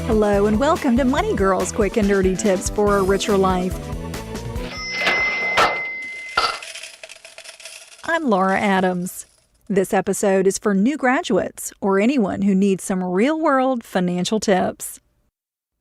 Hello and welcome to Money Girl's Quick and Dirty Tips for a Richer Life. I'm Laura Adams. This episode is for new graduates or anyone who needs some real-world financial tips.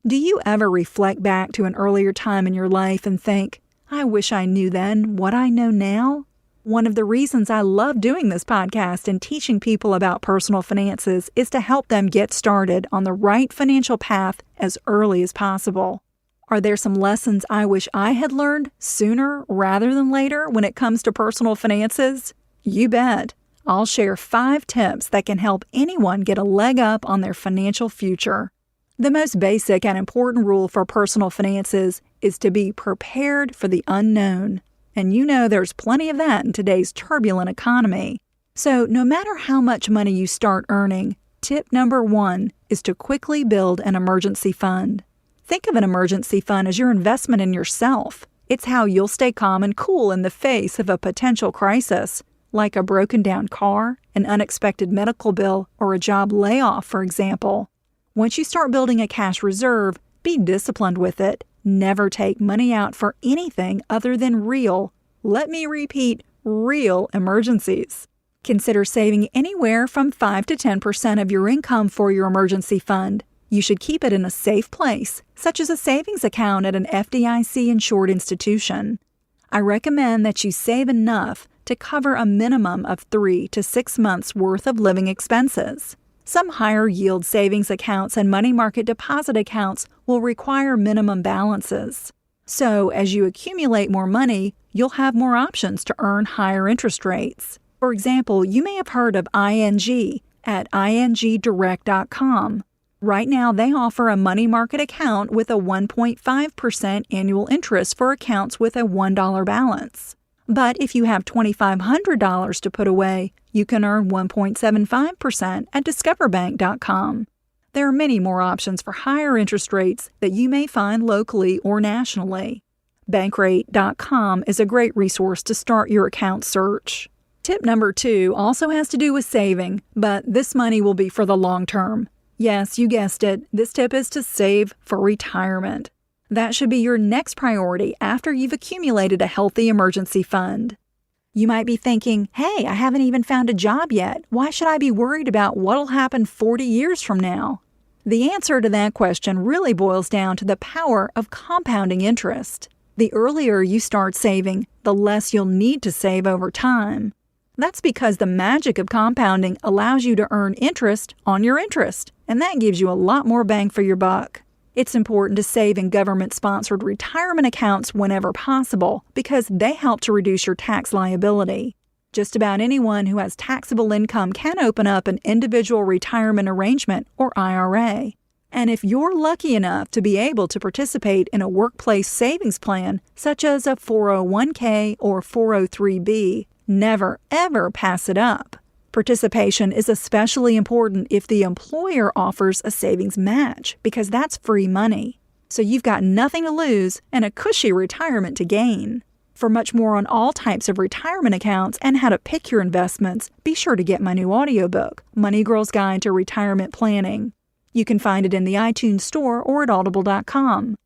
Do you ever reflect back to an earlier time in your life and think, I wish I knew then what I know now? One of the reasons I love doing this podcast and teaching people about personal finances is to help them get started on the right financial path as early as possible. Are there some lessons I wish I had learned sooner rather than later when it comes to personal finances? You bet. I'll share 5 tips that can help anyone get a leg up on their financial future. The most basic and important rule for personal finances is to be prepared for the unknown. And you know there's plenty of that in today's turbulent economy. So no matter how much money you start earning, tip number 1 is to quickly build an emergency fund. Think of an emergency fund as your investment in yourself. It's how you'll stay calm and cool in the face of a potential crisis, like a broken down car, an unexpected medical bill, or a job layoff, for example. Once you start building a cash reserve, be disciplined with it. Never take money out for anything other than real, let me repeat, real emergencies. Consider saving anywhere from 5 to 10% of your income for your emergency fund. You should keep it in a safe place, such as a savings account at an FDIC-insured institution. I recommend that you save enough to cover a minimum of 3 to 6 months' worth of living expenses. Some higher-yield savings accounts and money market deposit accounts will require minimum balances. So, as you accumulate more money, you'll have more options to earn higher interest rates. For example, you may have heard of ING at ingdirect.com. Right now, they offer a money market account with a 1.5% annual interest for accounts with a $1 balance. But if you have $2,500 to put away, you can earn 1.75% at discoverbank.com. There are many more options for higher interest rates that you may find locally or nationally. Bankrate.com is a great resource to start your account search. Tip number 2 also has to do with saving, but this money will be for the long term. Yes, you guessed it, this tip is to save for retirement. That should be your next priority after you've accumulated a healthy emergency fund. You might be thinking, hey, I haven't even found a job yet. Why should I be worried about what'll happen 40 years from now? The answer to that question really boils down to the power of compounding interest. The earlier you start saving, the less you'll need to save over time. That's because the magic of compounding allows you to earn interest on your interest, and that gives you a lot more bang for your buck. It's important to save in government-sponsored retirement accounts whenever possible because they help to reduce your tax liability. Just about anyone who has taxable income can open up an individual retirement arrangement or IRA. And if you're lucky enough to be able to participate in a workplace savings plan, such as a 401k or 403b, never ever pass it up. Participation is especially important if the employer offers a savings match because that's free money. So you've got nothing to lose and a cushy retirement to gain. For much more on all types of retirement accounts and how to pick your investments, be sure to get my new audiobook, Money Girl's Guide to Retirement Planning. You can find it in the iTunes Store or at audible.com.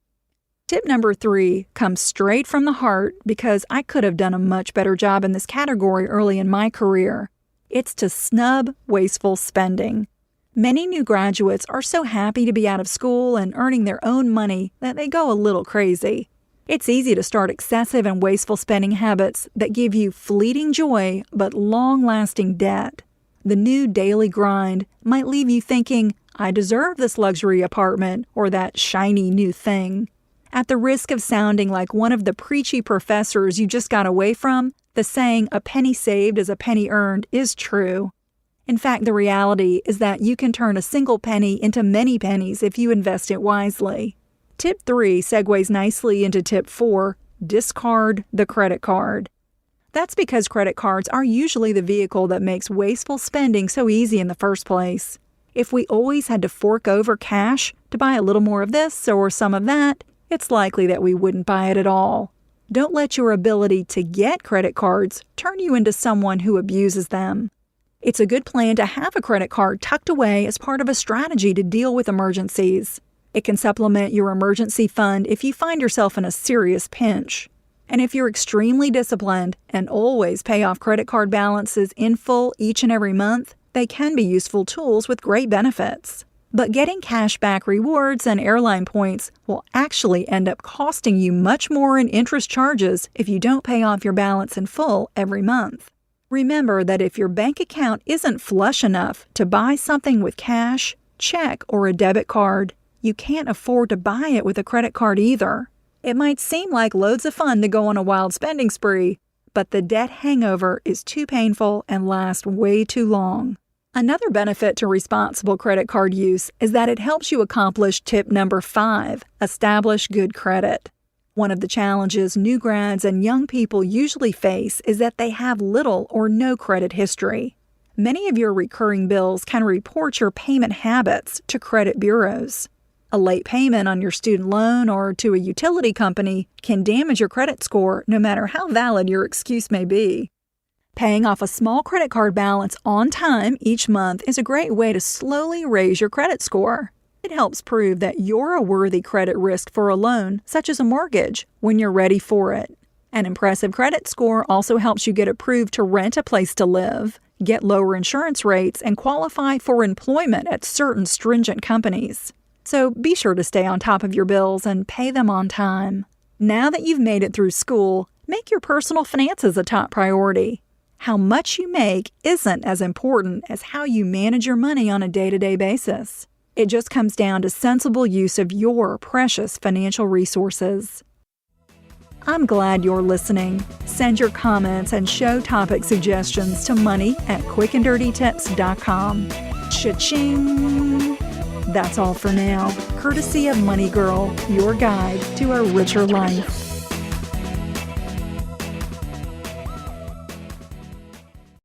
Tip number 3 comes straight from the heart because I could have done a much better job in this category early in my career. It's to snub wasteful spending. Many new graduates are so happy to be out of school and earning their own money that they go a little crazy. It's easy to start excessive and wasteful spending habits that give you fleeting joy but long-lasting debt. The new daily grind might leave you thinking, I deserve this luxury apartment or that shiny new thing. At the risk of sounding like one of the preachy professors you just got away from, the saying, a penny saved is a penny earned, is true. In fact, the reality is that you can turn a single penny into many pennies if you invest it wisely. Tip 3 segues nicely into tip 4, discard the credit card. That's because credit cards are usually the vehicle that makes wasteful spending so easy in the first place. If we always had to fork over cash to buy a little more of this or some of that, it's likely that we wouldn't buy it at all. Don't let your ability to get credit cards turn you into someone who abuses them. It's a good plan to have a credit card tucked away as part of a strategy to deal with emergencies. It can supplement your emergency fund if you find yourself in a serious pinch. And if you're extremely disciplined and always pay off credit card balances in full each and every month, they can be useful tools with great benefits. But getting cash back rewards and airline points will actually end up costing you much more in interest charges if you don't pay off your balance in full every month. Remember that if your bank account isn't flush enough to buy something with cash, check, or a debit card, you can't afford to buy it with a credit card either. It might seem like loads of fun to go on a wild spending spree, but the debt hangover is too painful and lasts way too long. Another benefit to responsible credit card use is that it helps you accomplish tip number 5, establish good credit. One of the challenges new grads and young people usually face is that they have little or no credit history. Many of your recurring bills can report your payment habits to credit bureaus. A late payment on your student loan or to a utility company can damage your credit score no matter how valid your excuse may be. Paying off a small credit card balance on time each month is a great way to slowly raise your credit score. It helps prove that you're a worthy credit risk for a loan, such as a mortgage, when you're ready for it. An impressive credit score also helps you get approved to rent a place to live, get lower insurance rates, and qualify for employment at certain stringent companies. So be sure to stay on top of your bills and pay them on time. Now that you've made it through school, make your personal finances a top priority. How much you make isn't as important as how you manage your money on a day-to-day basis. It just comes down to sensible use of your precious financial resources. I'm glad you're listening. Send your comments and show topic suggestions to money@quickanddirtytips.com. Cha-ching! That's all for now, courtesy of Money Girl, your guide to a richer life.